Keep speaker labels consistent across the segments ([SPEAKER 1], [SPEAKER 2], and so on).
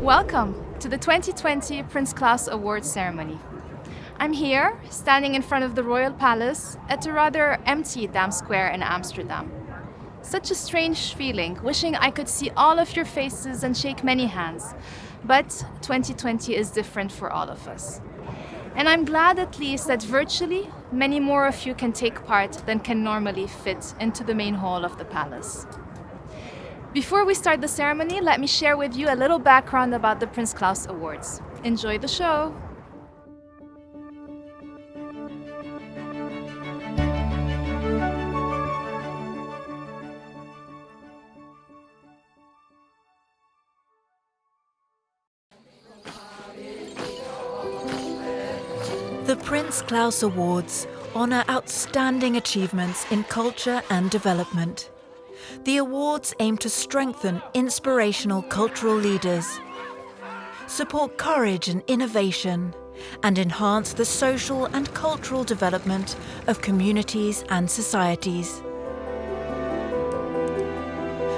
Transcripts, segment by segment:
[SPEAKER 1] Welcome to the 2020 Prince Claus Awards ceremony. I'm here, standing in front of the Royal Palace at a rather empty Dam Square in Amsterdam. Such a strange feeling, wishing I could see all of your faces and shake many hands. But 2020 is different for all of us. And I'm glad at least that virtually, many more of you can take part than can normally fit into the main hall of the palace. Before we start the ceremony, let me share with you a little background about the Prince Claus Awards. Enjoy the show!
[SPEAKER 2] The Prince Claus Awards honour outstanding achievements in culture and development. The awards aim to strengthen inspirational cultural leaders, support courage and innovation, and enhance the social and cultural development of communities and societies.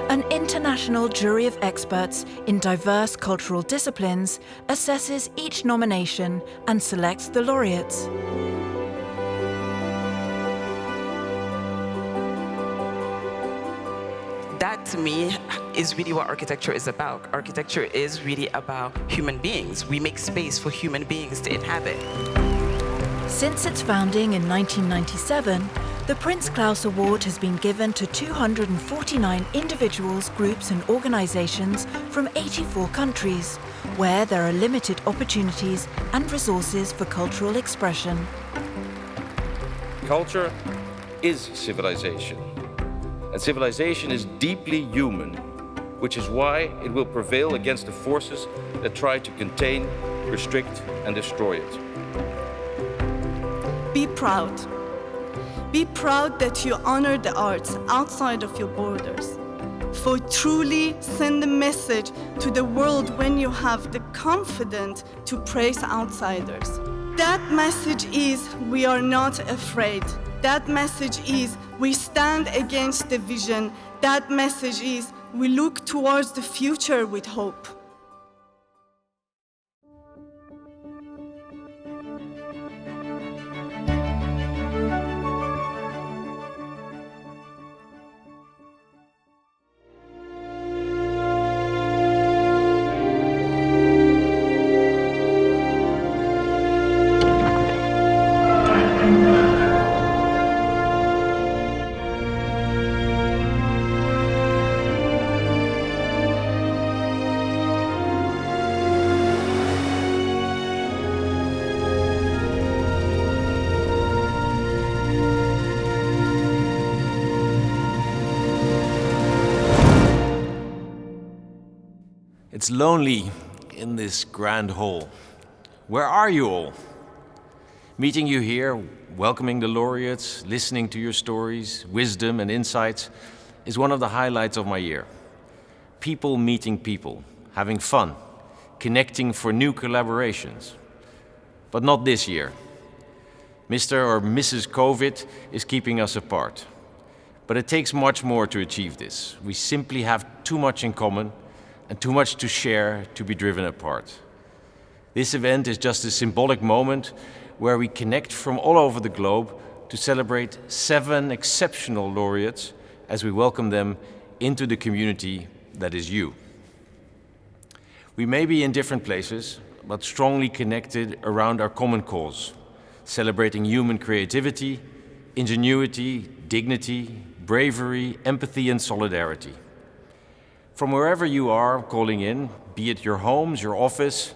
[SPEAKER 2] An international jury of experts in diverse cultural disciplines assesses each nomination and selects the laureates.
[SPEAKER 3] That, to me, is really what architecture is about. Architecture is really about human beings. We make space for human beings to inhabit.
[SPEAKER 2] Since its founding in 1997, the Prince Claus Award has been given to 249 individuals, groups and organisations from 84 countries, where there are limited opportunities and resources for cultural expression.
[SPEAKER 4] Culture is civilization. And civilization is deeply human, which is why it will prevail against the forces that try to contain, restrict, and destroy it.
[SPEAKER 5] Be proud. Be proud that you honor the arts outside of your borders. For truly send a message to the world when you have the confidence to praise outsiders. That message is, we are not afraid. That message is, we stand against division. That message is, we look towards the future with hope.
[SPEAKER 6] It's lonely in this grand hall. Where are you all? Meeting you here, welcoming the laureates, listening to your stories, wisdom and insights is one of the highlights of my year. People meeting people, having fun, connecting for new collaborations. But not this year. Mr. or Mrs. COVID is keeping us apart. But it takes much more to achieve this. We simply have too much in common and too much to share to be driven apart. This event is just a symbolic moment where we connect from all over the globe to celebrate 7 exceptional laureates as we welcome them into the community that is you. We may be in different places, but strongly connected around our common cause, celebrating human creativity, ingenuity, dignity, bravery, empathy and solidarity. From wherever you are calling in, be it your homes, your office,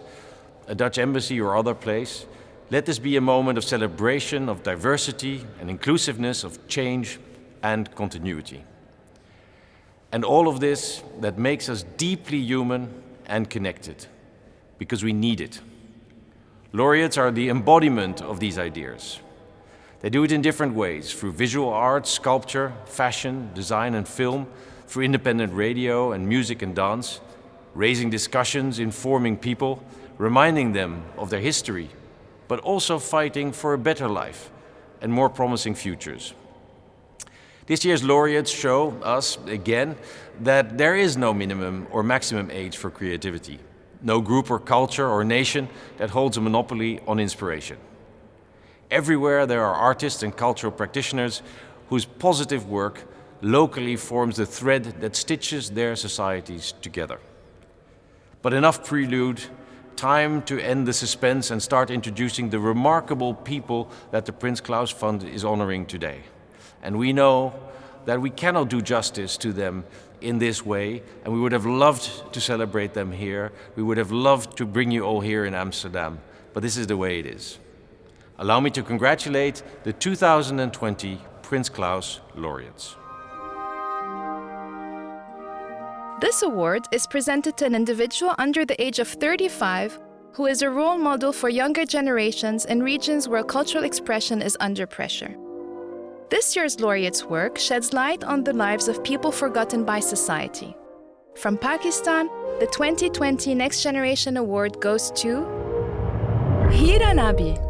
[SPEAKER 6] a Dutch embassy or other place, let this be a moment of celebration of diversity and inclusiveness, of change and continuity. And all of this that makes us deeply human and connected, because we need it. Laureates are the embodiment of these ideas. They do it in different ways, through visual arts, sculpture, fashion, design and film, through independent radio and music and dance, raising discussions, informing people, reminding them of their history, but also fighting for a better life and more promising futures. This year's laureates show us, again, that there is no minimum or maximum age for creativity, no group or culture or nation that holds a monopoly on inspiration. Everywhere there are artists and cultural practitioners whose positive work locally forms the thread that stitches their societies together. But enough prelude, time to end the suspense and start introducing the remarkable people that the Prince Claus Fund is honoring today. And we know that we cannot do justice to them in this way, and we would have loved to celebrate them here. We would have loved to bring you all here in Amsterdam, but this is the way it is. Allow me to congratulate the 2020 Prince Claus Laureates.
[SPEAKER 1] This award is presented to an individual under the age of 35 who is a role model for younger generations in regions where cultural expression is under pressure. This year's laureate's work sheds light on the lives of people forgotten by society. From Pakistan, the 2020 Next Generation Award goes to Hira Nabi.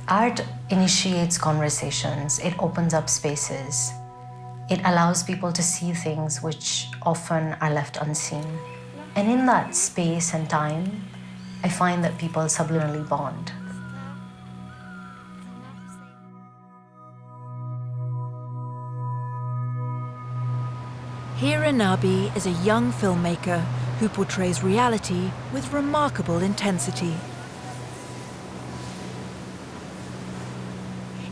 [SPEAKER 7] Art initiates conversations, it opens up spaces, it allows people to see things which often are left unseen. And in that space and time, I find that people subliminally bond.
[SPEAKER 2] Hira Nabi is a young filmmaker who portrays reality with remarkable intensity.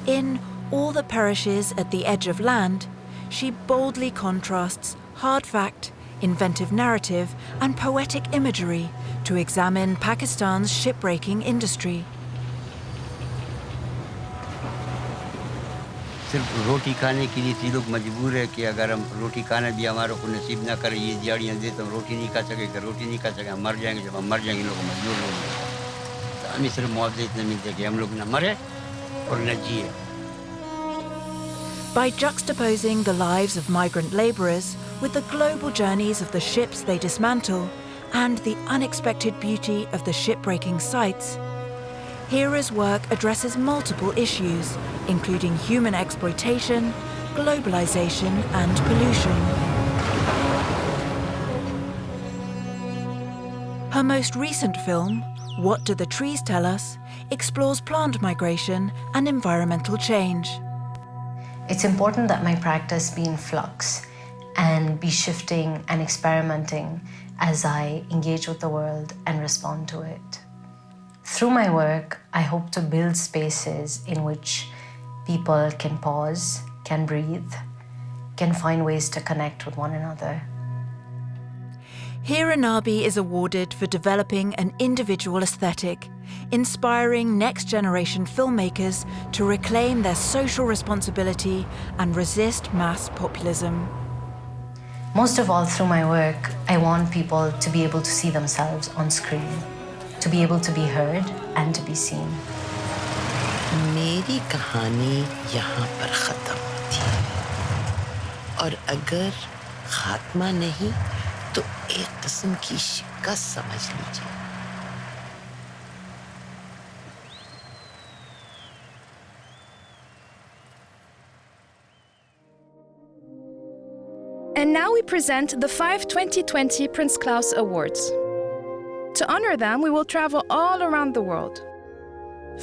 [SPEAKER 2] In All That Perishes at the Edge of Land, she boldly contrasts hard fact, inventive narrative, and poetic imagery to examine Pakistan's shipbreaking industry.
[SPEAKER 8] सिर्फ रोटी खाने के लिए ये लोग मजबूर है कि अगर हम रोटी खाना भी हमारे को नसीब ना करे ये दिहाड़ियाँ दे तो हम रोटी नहीं खा सकेंगे रोटी नहीं खा सकेंगे हम मर जाएंगे जब हम मर जाएंगे लोग मजबूर होंगे तो हमें सिर्फ मुआवजे इतने मिलते कि हम लोग न मरे और न जिए.
[SPEAKER 2] By juxtaposing the lives of migrant labourers with the global journeys of the ships they dismantle and the unexpected beauty of the shipbreaking sites, Hira's work addresses multiple issues, including human exploitation, globalization, and pollution. Her most recent film, What Do the Trees Tell Us?, explores plant migration and environmental change.
[SPEAKER 7] It's important that my practice be in flux and be shifting and experimenting as I engage with the world and respond to it. Through my work, I hope to build spaces in which people can pause, can breathe, can find ways to connect with one another.
[SPEAKER 2] Hira Nabi is awarded for developing an individual aesthetic, inspiring next-generation filmmakers to reclaim their social responsibility and resist mass populism.
[SPEAKER 7] Most of all, through my work, I want people to be able to see themselves on screen, to be able to be heard and to be seen.
[SPEAKER 9] मेरी कहानी यहाँ पर ख़त्म होती है और अगर खात्मा नहीं तो एक किस्म की शिकस्त समझ लीजिए.
[SPEAKER 1] And now we present the 5 2020 Prince Claus Awards. To honor them, we will travel all around the world.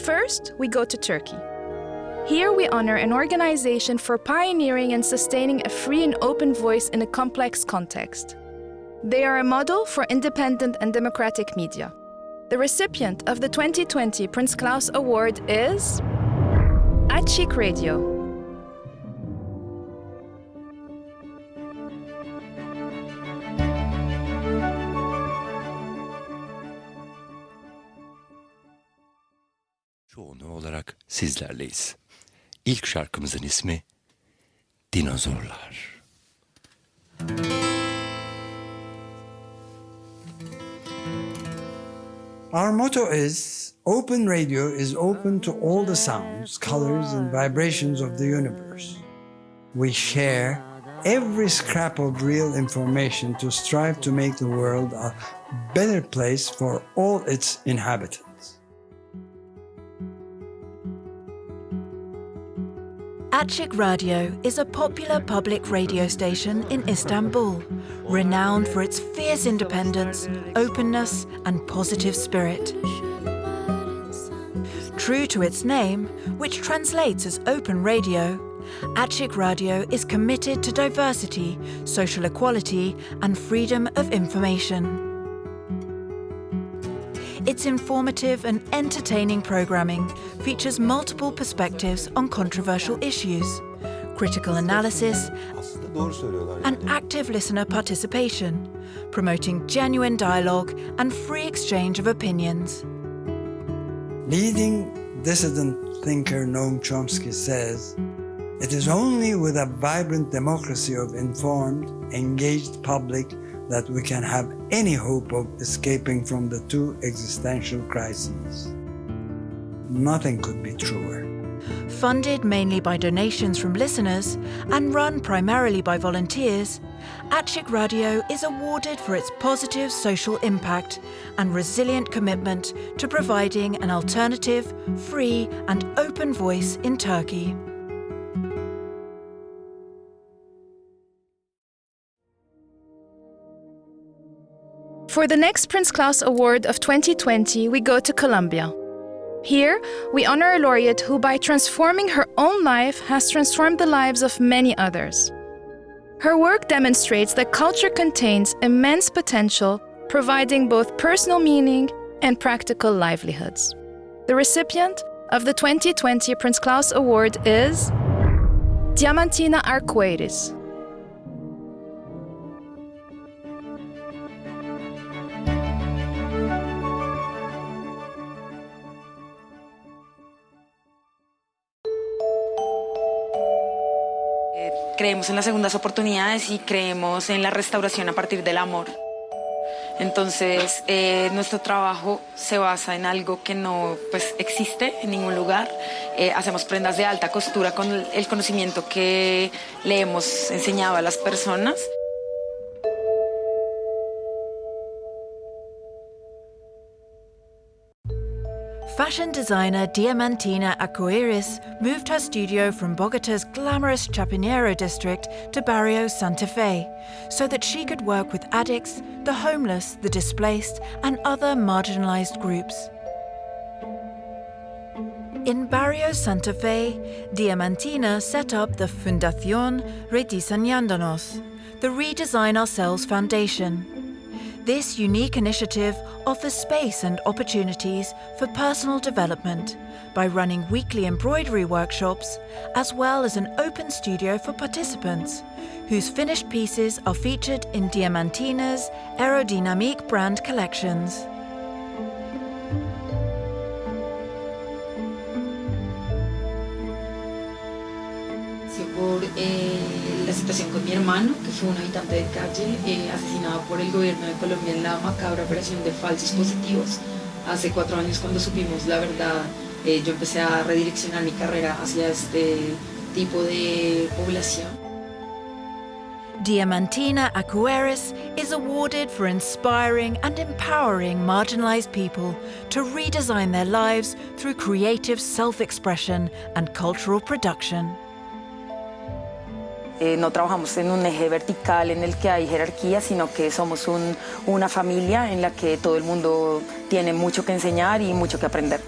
[SPEAKER 1] First, we go to Turkey. Here we honor an organization for pioneering and sustaining a free and open voice in a complex context. They are a model for independent and democratic media. The recipient of the 2020 Prince Claus Award is Açık Radio.
[SPEAKER 10] Çoğunu olarak sizlerleyiz. İlk şarkımızın ismi Dinozorlar. Our motto is, open radio is open to all the sounds, colors, and vibrations of the universe. We share every scrap of real information to strive to make the world a better place for all its inhabitants.
[SPEAKER 2] Açık Radyo is a popular public radio station in Istanbul, renowned for its fierce independence, openness, and positive spirit. True to its name, which translates as open radio, Açık Radyo is committed to diversity, social equality, and freedom of information. Its informative and entertaining programming features multiple perspectives on controversial issues, critical analysis, and active listener participation, promoting genuine dialogue and free exchange of opinions.
[SPEAKER 10] Leading dissident thinker Noam Chomsky says, "It is only with a vibrant democracy of informed, engaged public that we can have any hope of escaping from the two existential crises." Nothing could be truer.
[SPEAKER 2] Funded mainly by donations from listeners and run primarily by volunteers, Açık Radyo is awarded for its positive social impact and resilient commitment to providing an alternative, free, and open voice in Turkey.
[SPEAKER 1] For the next Prince Claus Award of 2020, we go to Colombia. Here, we honor a laureate who, by transforming her own life, has transformed the lives of many others. Her work demonstrates that culture contains immense potential, providing both personal meaning and practical livelihoods. The recipient of the 2020 Prince Claus Award is Diamantina Arcoiris.
[SPEAKER 11] Creemos en las segundas oportunidades y creemos en la restauración a partir del amor. Entonces, nuestro trabajo se basa en algo que no existe en ningún lugar. Hacemos prendas de alta costura con el conocimiento que le hemos enseñado a las personas.
[SPEAKER 2] Fashion designer Diamantina Arcoiris moved her studio from Bogota's glamorous Chapinero district to Barrio Santa Fe so that she could work with addicts, the homeless, the displaced, and other marginalized groups. In Barrio Santa Fe, Diamantina set up the Fundación Rediseñándonos, the Redesign Ourselves Foundation. This unique initiative offers space and opportunities for personal development by running weekly embroidery workshops, as well as an open studio for participants, whose finished pieces are featured in Diamantina's Aerodynamique brand collections.
[SPEAKER 11] Por la situación con mi hermano, que fue un habitante de calle asesinado por el gobierno de Colombia en la macabra operación de falsos positivos. Hace 4 años, cuando supimos la verdad, yo empecé a redireccionar mi carrera hacia este tipo de población.
[SPEAKER 2] Diamantina Arcoiris is awarded for inspiring and empowering marginalized people to redesign their lives through creative self-expression and cultural production.
[SPEAKER 11] No trabajamos en un eje vertical en el que hay jerarquía, sino que somos una familia en la que todo el mundo tiene mucho que enseñar y mucho que aprender.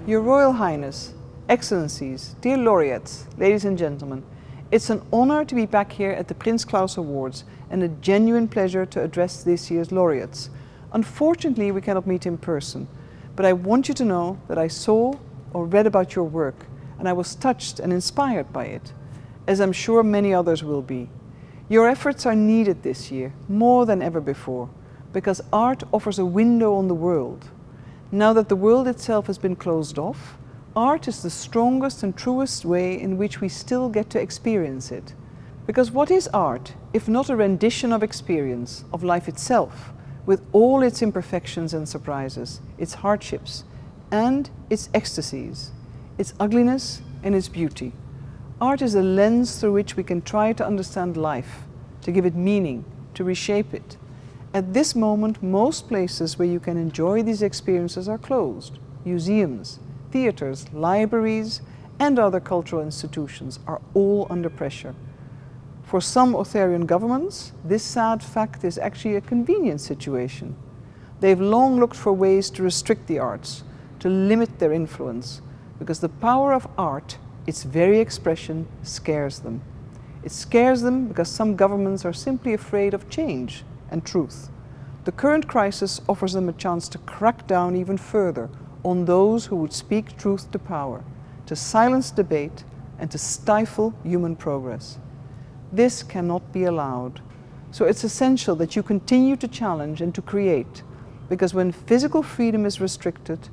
[SPEAKER 12] Your Royal Highness, Excellencies, dear laureates, ladies and gentlemen, it's an honor to be back here at the Prince Claus Awards and a genuine pleasure to address this year's laureates. Unfortunately, we cannot meet in person, but I want you to know that I saw or read about your work and I was touched and inspired by it, as I'm sure many others will be. Your efforts are needed this year, more than ever before, because art offers a window on the world. Now that the world itself has been closed off, art is the strongest and truest way in which we still get to experience it. Because what is art, if not a rendition of experience, of life itself, with all its imperfections and surprises, its hardships, and its ecstasies, its ugliness and its beauty? Art is a lens through which we can try to understand life, to give it meaning, to reshape it. At this moment, most places where you can enjoy these experiences are closed. Museums, theatres, libraries, and other cultural institutions are all under pressure. For some authoritarian governments, this sad fact is actually a convenient situation. They've long looked for ways to restrict the arts, to limit their influence, because the power of art, its very expression, scares them. It scares them because some governments are simply afraid of change and truth. The current crisis offers them a chance to crack down even further on those who would speak truth to power, to silence debate, and to stifle human progress. This cannot be allowed. So it's essential that you continue to challenge and to create, because when physical freedom is restricted,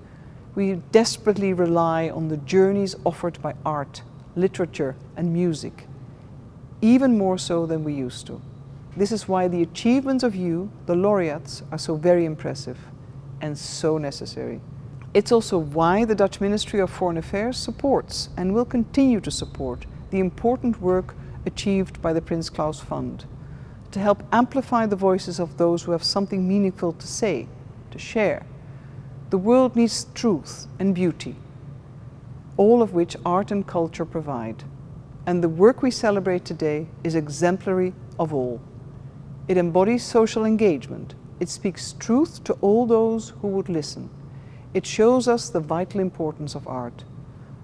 [SPEAKER 12] we desperately rely on the journeys offered by art, literature, and music, even more so than we used to. This is why the achievements of you, the laureates, are so very impressive and so necessary. It's also why the Dutch Ministry of Foreign Affairs supports and will continue to support the important work achieved by the Prince Claus Fund, to help amplify the voices of those who have something meaningful to say, to share. The world needs truth and beauty, all of which art and culture provide. And the work we celebrate today is exemplary of all. It embodies social engagement. It speaks truth to all those who would listen. It shows us the vital importance of art.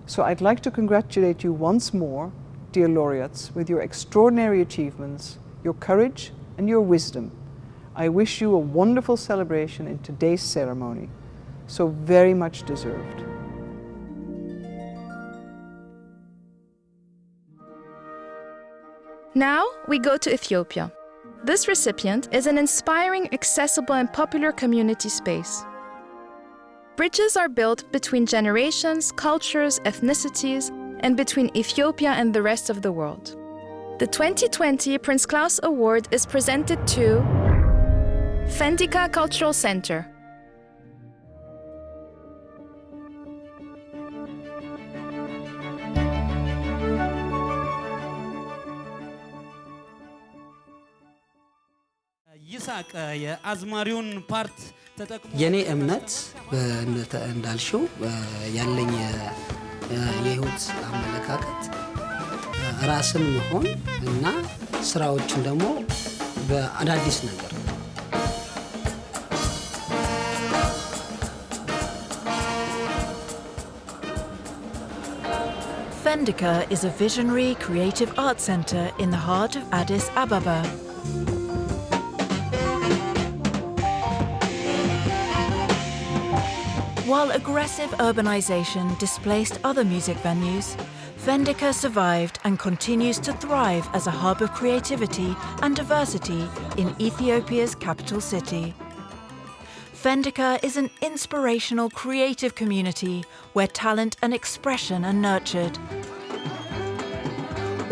[SPEAKER 12] So I'd like to congratulate you once more, dear laureates, with your extraordinary achievements, your courage and your wisdom. I wish you a wonderful celebration in today's ceremony, so very much deserved.
[SPEAKER 1] Now we go to Ethiopia. This recipient is an inspiring, accessible and popular community space. Bridges are built between generations, cultures, ethnicities, and between Ethiopia and the rest of the world. The 2020 Prince Claus Award is presented to Fendika Cultural Centre.
[SPEAKER 13] የኔ እምነት እንዳልሽው ያለኝ የህይወት አመለካከት ራስን መሆን እና ስራዎችን ደግሞ በአዳዲስ ነገር
[SPEAKER 2] Fendika is a visionary creative art centre in the heart of Addis Ababa. While aggressive urbanization displaced other music venues, Fendika survived and continues to thrive as a hub of creativity and diversity in Ethiopia's capital city. Fendika is an inspirational creative community where talent and expression are nurtured.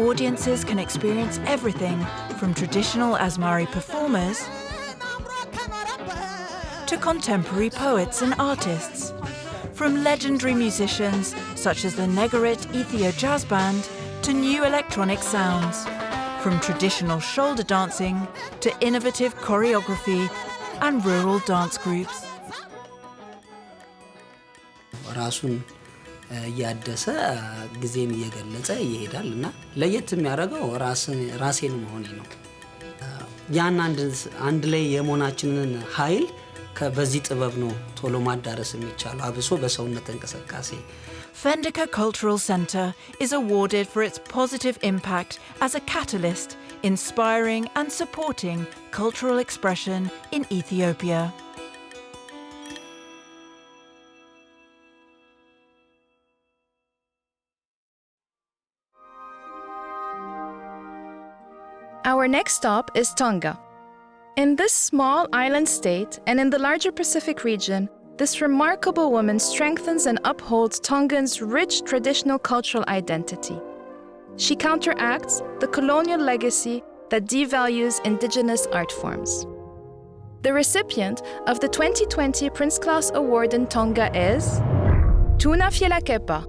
[SPEAKER 2] Audiences can experience everything from traditional Asmari performers to contemporary poets and artists, from legendary musicians such as the Negarit Ethio Jazz Band to new electronic sounds, from traditional shoulder dancing to innovative choreography and rural dance groups.
[SPEAKER 13] ራሱን ያደሰ ጊዜን እየገለጸ ይሄዳልና ለየት የሚያደርገው ራሴን መሆኔ ነው። ያን አንድ ላይ የመሆናችንን ኃይል በዚህ ጥበብ ነው ቶሎ ማዳረስ የሚቻለው አብሶ በሰውነት እንቅስቃሴ።
[SPEAKER 2] Fendika Cultural Centre is awarded for its positive impact as a catalyst, inspiring and supporting cultural expression in Ethiopia.
[SPEAKER 1] Our next stop is Tonga. In this small island state and in the larger Pacific region, this remarkable woman strengthens and upholds Tongans' rich traditional cultural identity. She counteracts the colonial legacy that devalues indigenous art forms. The recipient of the 2020 Prince Claus Award in Tonga is Tamannawa Fielakepa.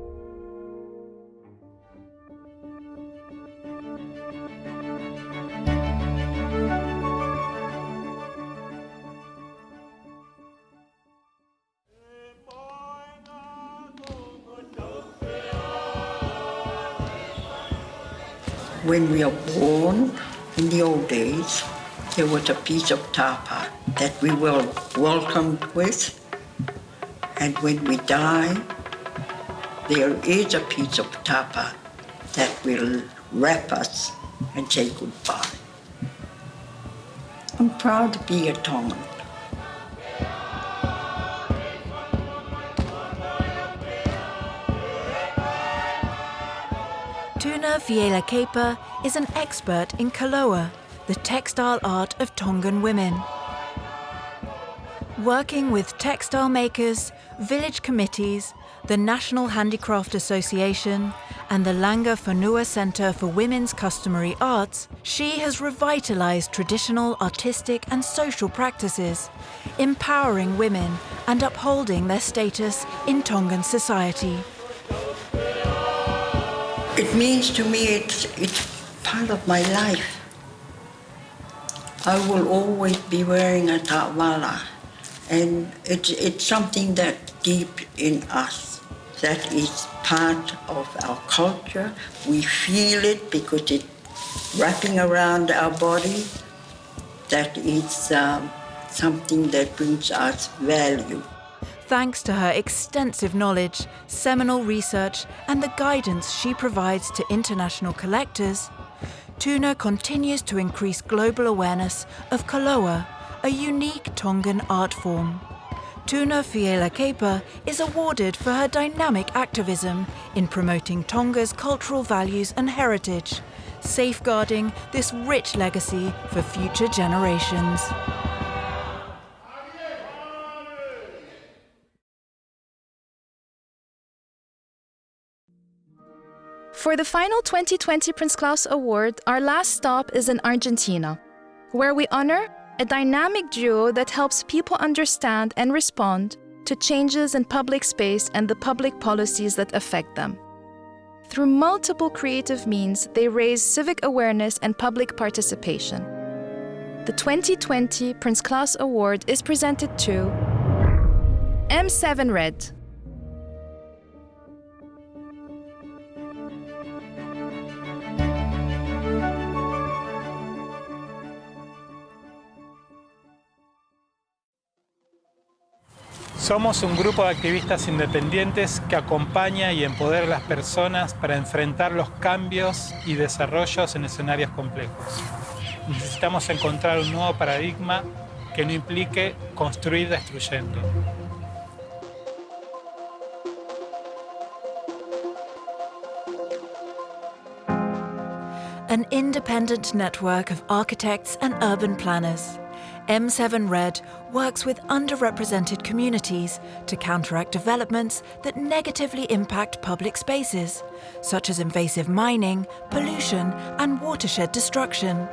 [SPEAKER 14] When we are born, in the old days, there was a piece of tapa that we were welcomed with. And when we die, there is a piece of tapa that will wrap us and say goodbye. I'm proud to be a Tongan.
[SPEAKER 2] Tamannawa Fielakepa is an expert in koloa, the textile art of Tongan women. Working with textile makers, village committees, the National Handicraft Association, and the Langa Whanua Centre for Women's Customary Arts, she has revitalised traditional artistic and social practices, empowering women and upholding their status in Tongan society.
[SPEAKER 14] It means to me it's part of my life. I will always be wearing a ta'wala, and it's something that's deep in us, that is part of our culture. We feel it because it's wrapping around our body. That is something that brings us value.
[SPEAKER 2] Thanks to her extensive knowledge, seminal research, and the guidance she provides to international collectors, Tuna continues to increase global awareness of koloa, a unique Tongan art form. Tamannawa Fielakepa is awarded for her dynamic activism in promoting Tonga's cultural values and heritage, safeguarding this rich legacy for future generations.
[SPEAKER 1] For the final 2020 Prince Claus Award, our last stop is in Argentina, where we honor a dynamic duo that helps people understand and respond to changes in public space and the public policies that affect them. Through multiple creative means, they raise civic awareness and public participation. The 2020 Prince Claus Award is presented to M7 Red.
[SPEAKER 15] Somos un grupo de activistas independientes que acompaña y empodera a las personas para enfrentar los cambios y desarrollos en escenarios complejos. Necesitamos encontrar un nuevo paradigma que no implique construir destruyendo.
[SPEAKER 2] An independent network of architects and urban planners, M7 Red works with underrepresented communities to counteract developments that negatively impact public spaces, such as invasive mining, pollution, and watershed destruction.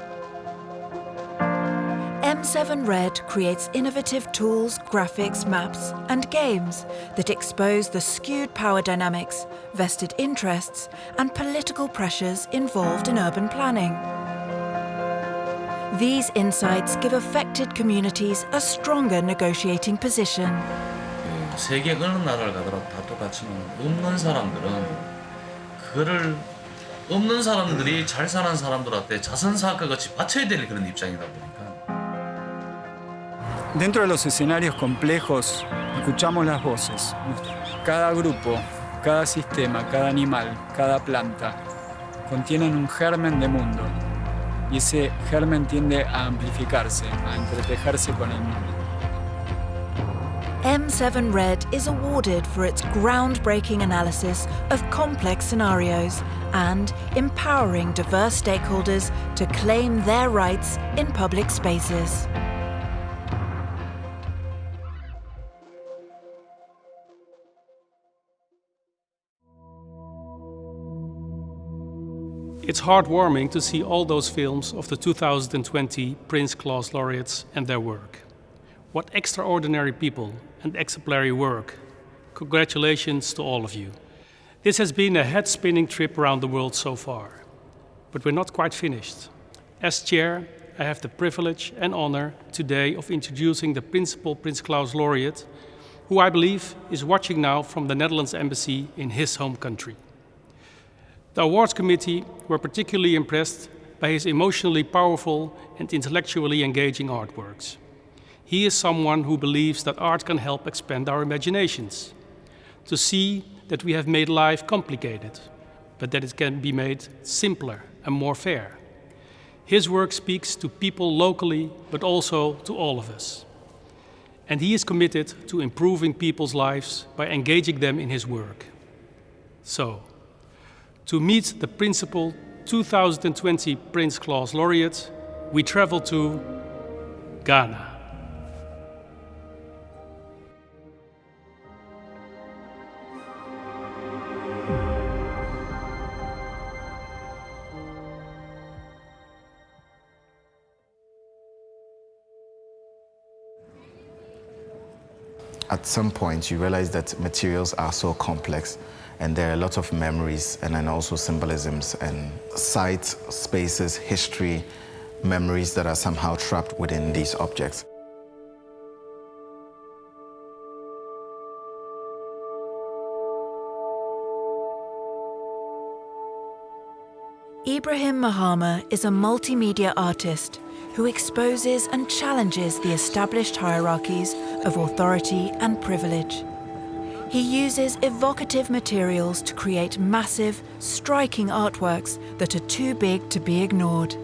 [SPEAKER 2] M7 Red creates innovative tools, graphics, maps, and games that expose the skewed power dynamics, vested interests, and political pressures involved in urban planning. These insights give affected communities a stronger negotiating position.
[SPEAKER 16] 세계 어느 나라를 가더라도 다 똑같지만 없는 사람들은 그를 없는 사람들이 잘 사는 사람들한테 자선사학과 같이 바쳐야 될 그런 입장이다 보니까.
[SPEAKER 17] Dentro de los escenarios complejos, escuchamos las voces. Cada grupo, cada sistema, cada animal, cada planta contienen un germen de mundo. Y ese germen tiende a amplificarse, a entretejerse con el mundo.
[SPEAKER 2] M7 Red is awarded for its groundbreaking analysis of complex scenarios and empowering diverse stakeholders to claim their rights in public spaces.
[SPEAKER 18] It's heartwarming to see all those films of the 2020 Prince Claus Laureates and their work. What extraordinary people and exemplary work. Congratulations to all of you. This has been a head-spinning trip around the world so far, but we're not quite finished. As chair, I have the privilege and honor today of introducing the Principal Prince Claus Laureate, who I believe is watching now from the Netherlands Embassy in his home country. The awards committee were particularly impressed by his emotionally powerful and intellectually engaging artworks. He is someone who believes that art can help expand our imaginations, to see that we have made life complicated, but that it can be made simpler and more fair. His work speaks to people locally, but also to all of us. And he is committed to improving people's lives by engaging them in his work. So, to meet the Principal 2020 Prince Claus Laureate, we travel to Ghana.
[SPEAKER 19] At some point, you realize that materials are so complex, and there are a lot of memories and then also symbolisms and sites, spaces, history, memories that are somehow trapped within these objects.
[SPEAKER 2] Ibrahim Mahama is a multimedia artist who exposes and challenges the established hierarchies of authority and privilege. He uses evocative materials to create massive, striking artworks that are too big to be ignored.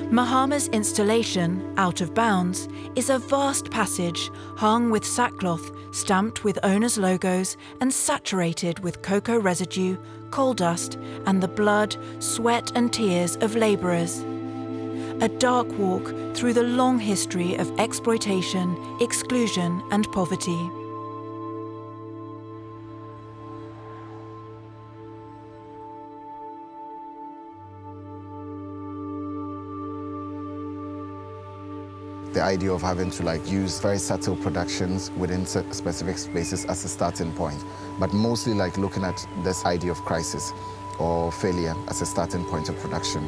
[SPEAKER 2] Mahama's installation, Out of Bounds, is a vast passage hung with sackcloth stamped with owners' logos and saturated with cocoa residue, coal dust, and the blood, sweat and tears of labourers. A dark walk through the long history of exploitation, exclusion and poverty.
[SPEAKER 19] The idea of having to use very subtle productions within specific spaces as a starting point, but mostly looking at this idea of crisis or failure as a starting point of production.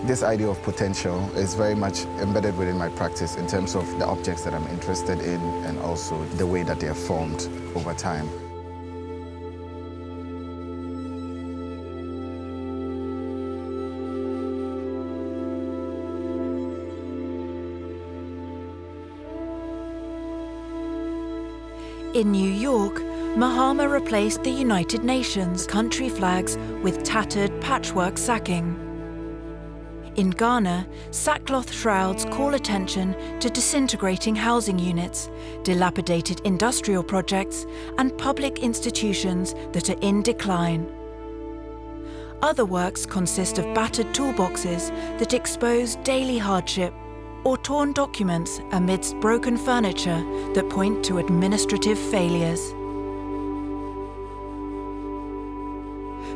[SPEAKER 19] This idea of potential is very much embedded within my practice in terms of the objects that I'm interested in and also the way that they are formed over time.
[SPEAKER 2] In New York, Mahama replaced the United Nations country flags with tattered patchwork sacking. In Ghana, sackcloth shrouds call attention to disintegrating housing units, dilapidated industrial projects, and public institutions that are in decline. Other works consist of battered toolboxes that expose daily hardship, or torn documents amidst broken furniture that point to administrative failures.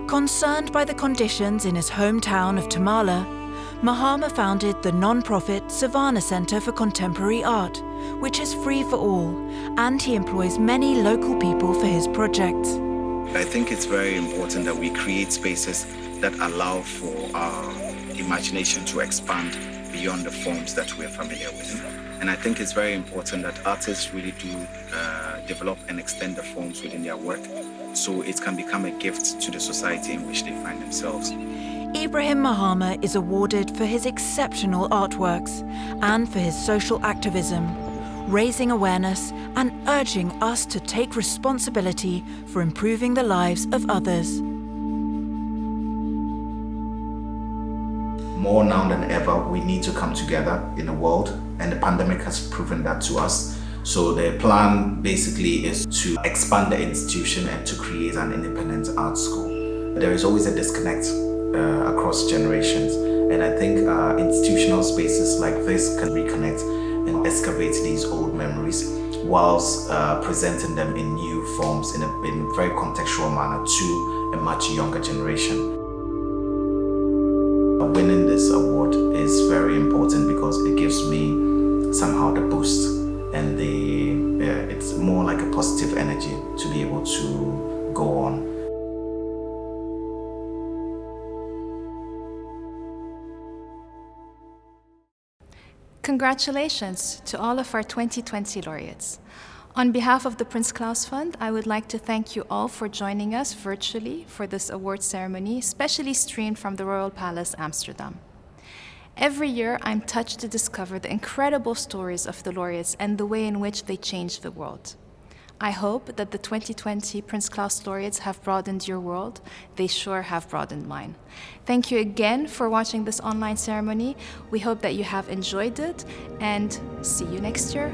[SPEAKER 2] Concerned by the conditions in his hometown of Tamale, Mahama founded the non-profit Savannah Centre for Contemporary Art, which is free for all, and he employs many local people for his projects.
[SPEAKER 20] I think it's very important that we create spaces that allow for our imagination to expand beyond the forms that we're familiar with. And I think it's very important that artists really do develop and extend the forms within their work so it can become a gift to the society in which they find themselves.
[SPEAKER 2] Ibrahim Mahama is awarded for his exceptional artworks and for his social activism, raising awareness and urging us to take responsibility for improving the lives of others.
[SPEAKER 20] More now than ever, we need to come together in the world, and the pandemic has proven that to us. So the plan basically is to expand the institution and to create an independent art school. There is always a disconnect across generations,
[SPEAKER 19] And I think institutional spaces like this can reconnect and excavate these old memories whilst presenting them in new forms in a very contextual manner to a much younger generation. Winning this award is very important because it gives me somehow the boost and it's more like a positive energy to be able to go on.
[SPEAKER 1] Congratulations to all of our 2020 laureates. On behalf of the Prince Claus Fund, I would like to thank you all for joining us virtually for this award ceremony, specially streamed from the Royal Palace Amsterdam. Every year, I'm touched to discover the incredible stories of the laureates and the way in which they changed the world. I hope that the 2020 Prince Claus Laureates have broadened your world. They sure have broadened mine. Thank you again for watching this online ceremony. We hope that you have enjoyed it, and see you next year.